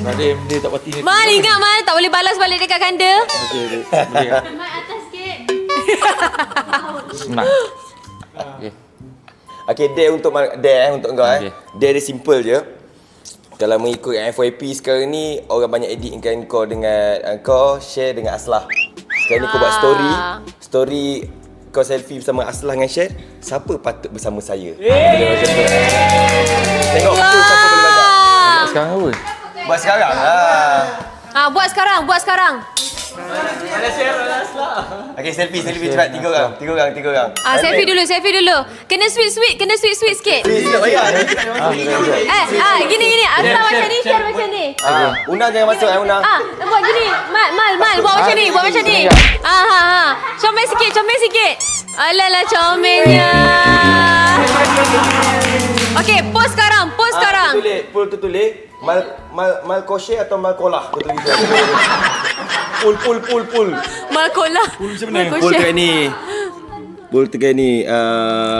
Dia tak pati ni. Mal ingat Mal, tak boleh balas balik dekat kanda. Okey, boleh. Mal atas sikit. Senang. Okey. Okay, untuk kau Okay. Dia simple je. Kalau mengikut FYP sekarang ni, orang banyak editkan kau dengan kau share dengan Aslah. Sekarang ni kau buat story kau selfie bersama Aslah dengan Syed. Siapa patut bersama saya? Tengok full siapa boleh banyak. Sekarang apa? Buat sekarang lah. Buat sekarang. Okay, selfie cepat. Tiga orang. Selfie dulu. Kena sweet sikit. Gini. Asal macam ni, share macam ni. Una jangan masuk Una. Buat gini. Mal, buat macam ni. Comel sikit. Alalah comelnya. Okey, post sekarang. Pul tu tulis mal kosher atau mal kolah. Kau tulis. Pul. Mal kolah. Pul tekan ni.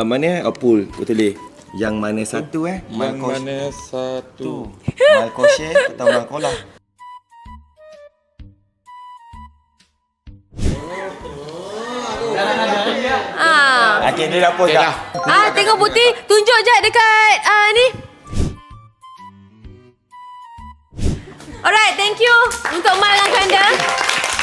Mana? Pul. Kau tulis. Yang mana satu Yang mana satu? Mal kosher atau mal kolah? Okay, dia dah post dah. Tengok putih. Tunjuk je dekat ni. Alright, thank you untuk Mal dan Kanda.